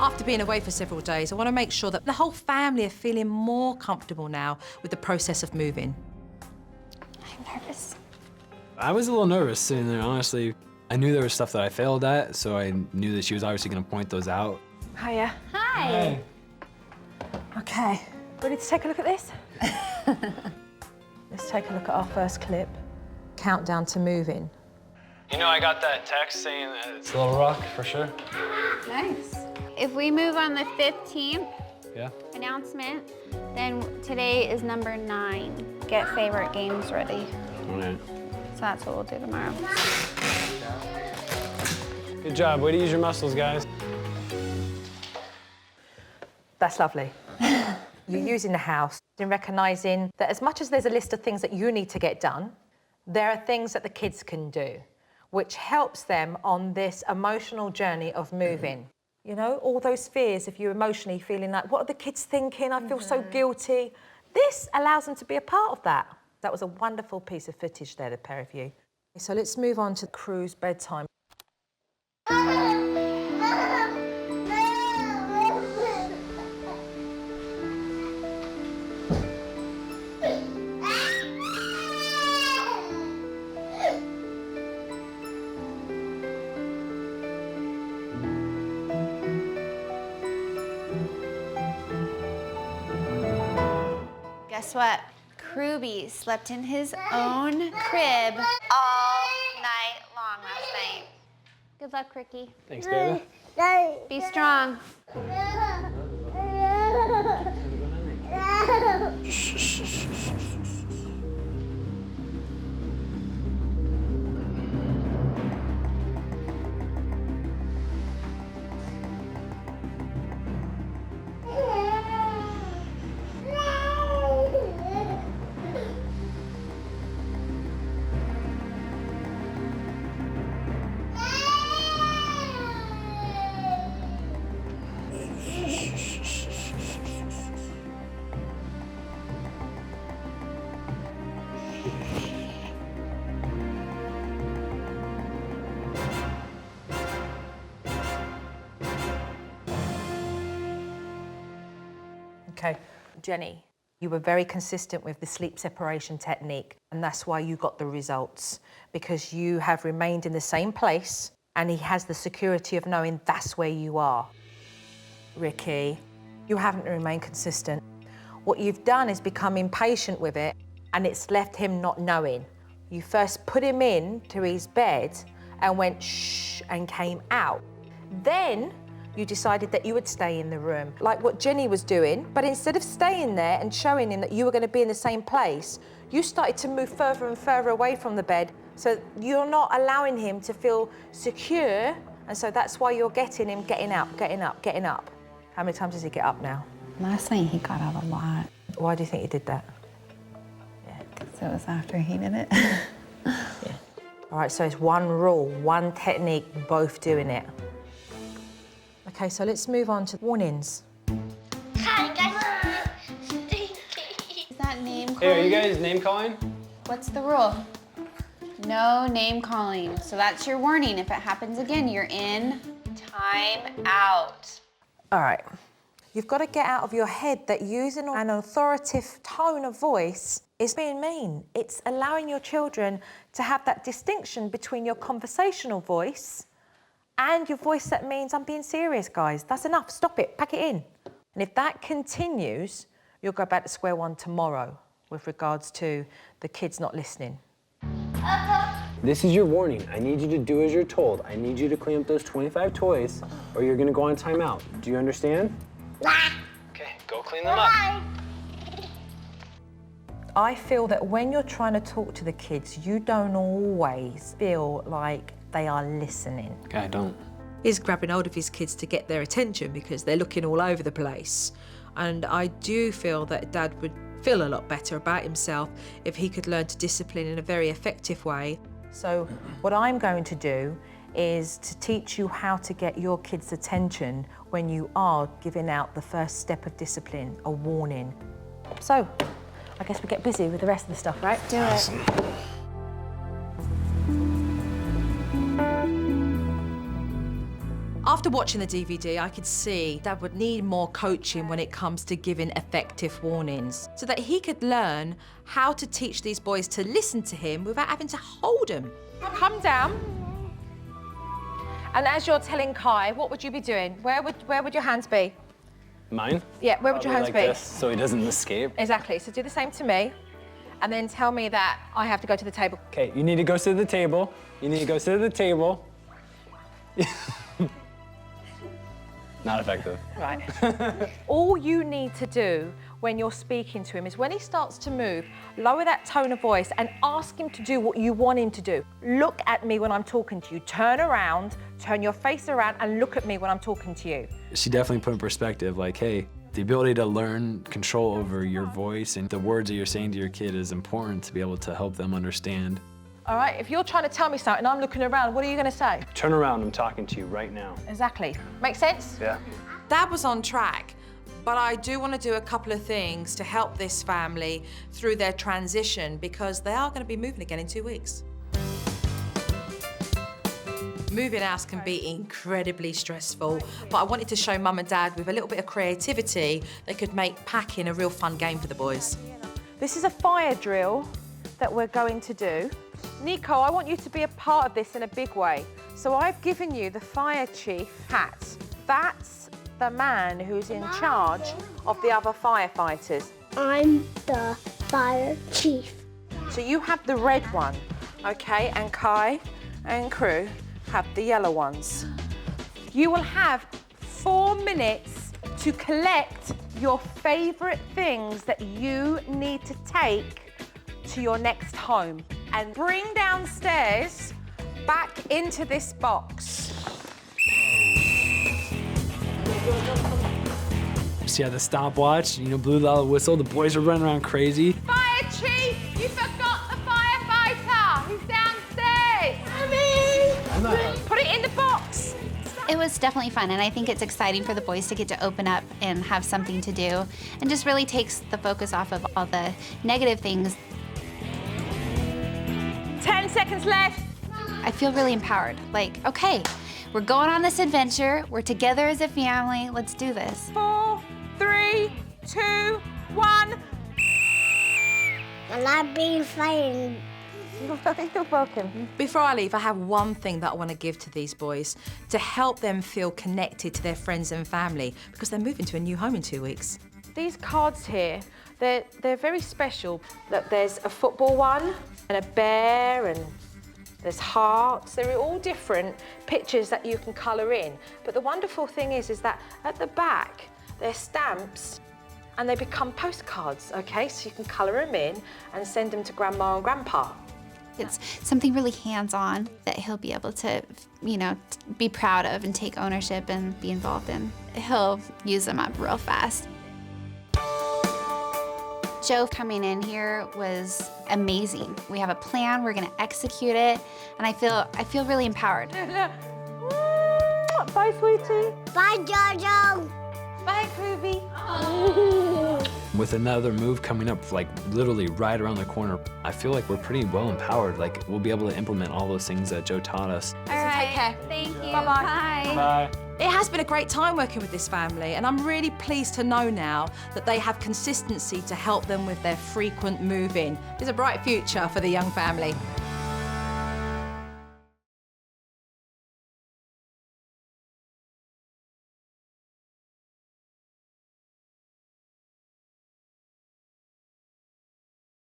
After being away for several days, I want to make sure that the whole family are feeling more comfortable now with the process of moving. I'm nervous. I was a little nervous sitting there, honestly. I knew there was stuff that I failed at, so I knew that she was obviously going to point those out. Hiya. Hi. Hey. Okay, ready to take a look at this? Let's take a look at our first clip. Countdown to moving. You know, I got that text saying that it's a little rough, for sure. Nice. If we move on the 15th Yeah? announcement, then today is number 9. Get favorite games ready. All right. So that's what we'll do tomorrow. Good job. Way to use your muscles, guys. That's lovely. You're using the house and recognising that as much as there's a list of things that you need to get done, there are things that the kids can do, which helps them on this emotional journey of moving. You know, all those fears of you emotionally feeling like, what are the kids thinking? I feel so guilty. This allows them to be a part of that. That was a wonderful piece of footage there, the pair of you. So let's move on to Crew's bedtime. Guess what? Kruby slept in his own crib all night long last night. Good luck, Ricky. Thanks, baby. Be strong. Okay, Jenny, you were very consistent with the sleep separation technique, and that's why you got the results, because you have remained in the same place and he has the security of knowing that's where you are. Ricky, you haven't remained consistent. What you've done is become impatient with it, and it's left him not knowing. You first put him in to his bed and went shh and came out. Then you decided that you would stay in the room, like what Jenny was doing, but instead of staying there and showing him that you were going to be in the same place, you started to move further and further away from the bed, so you're not allowing him to feel secure, and so that's why you're getting him getting up, getting up, getting up. How many times does he get up now? Last night he got up a lot. Why do you think he did that? So it was after he did it. Yeah. All right, so it's one rule, one technique, both doing it. Okay, so let's move on to warnings. Hi, guys. Stinky. Is that name calling? Hey, are you guys name calling? What's the rule? No name calling. So that's your warning. If it happens again, you're in time out. All right. You've got to get out of your head that using an authoritative tone of voice is being mean. It's allowing your children to have that distinction between your conversational voice and your voice that means, I'm being serious, guys. That's enough. Stop it. Pack it in. And if that continues, you'll go back to square one tomorrow with regards to the kids not listening. This is your warning. I need you to do as you're told. I need you to clean up those 25 toys, or you're gonna go on timeout. Do you understand? Okay, go clean them up. I feel that when you're trying to talk to the kids, you don't always feel like they are listening. Okay, I don't. He's grabbing hold of his kids to get their attention because they're looking all over the place. And I do feel that Dad would feel a lot better about himself if he could learn to discipline in a very effective way. So what I'm going to do is to teach you how to get your kids' attention when you are giving out the first step of discipline, a warning. So I guess we get busy with the rest of the stuff, right? Do it. After watching the DVD, I could see Dad would need more coaching when it comes to giving effective warnings so that he could learn how to teach these boys to listen to him without having to hold them. Come down. And as you're telling Kai, what would you be doing? Where would your hands be? Mine? Yeah, where would your hands Probably be? like this, so he doesn't escape. Exactly, so do the same to me. And then tell me that I have to go to the table. Okay, you need to go sit at the table. You need to go sit at the table. Not effective. Right. All you need to do when you're speaking to him is when he starts to move, lower that tone of voice and ask him to do what you want him to do. Look at me when I'm talking to you. Turn around, turn your face around and look at me when I'm talking to you. She definitely put in perspective, like, hey, the ability to learn control over your voice and the words that you're saying to your kid is important to be able to help them understand. All right, if you're trying to tell me something and I'm looking around, what are you going to say? Turn around, I'm talking to you right now. Exactly. Make sense? Yeah. Dad was on track, but I do want to do a couple of things to help this family through their transition because they are going to be moving again in 2 weeks. Moving house can be incredibly stressful, but I wanted to show Mum and Dad with a little bit of creativity, they could make packing a real fun game for the boys. This is a fire drill that we're going to do. Nico, I want you to be a part of this in a big way. So I've given you the fire chief hat. That's the man who's in charge of the other firefighters. I'm the fire chief. So you have the red one, okay? And Kai and crew have the yellow ones. You will have 4 minutes to collect your favorite things that you need to take to your next home and bring downstairs back into this box. See how the stopwatch, blew the loud whistle, the boys were running around crazy. Fire chief, you forgot the firefighter. He's downstairs. Put it in the box. It was definitely fun, and I think it's exciting for the boys to get to open up and have something to do, and just really takes the focus off of all the negative things. 10 seconds left. I feel really empowered. Like, okay, we're going on this adventure. We're together as a family. Let's do this. 4, 3, 2, 1. I'm not being frightened. You're welcome. Before I leave, I have one thing that I want to give to these boys to help them feel connected to their friends and family because they're moving to a new home in 2 weeks. These cards here, they're very special. Look, there's a football one and a bear and there's hearts. They're all different pictures that you can colour in. But the wonderful thing is that at the back, they're stamps and they become postcards, okay? So you can colour them in and send them to Grandma and Grandpa. It's something really hands-on that he'll be able to, be proud of and take ownership and be involved in. He'll use them up real fast. Joe coming in here was amazing. We have a plan, we're gonna execute it, and I feel really empowered. Bye, sweetie. Bye, Jojo. Bye, Groovy. With another move coming up, like literally right around the corner, I feel like we're pretty well empowered. Like we'll be able to implement all those things that Joe taught us. All right, take care. Thank you. Bye-bye. Bye. Bye. It has been a great time working with this family, and I'm really pleased to know now that they have consistency to help them with their frequent moving. There's a bright future for the young family.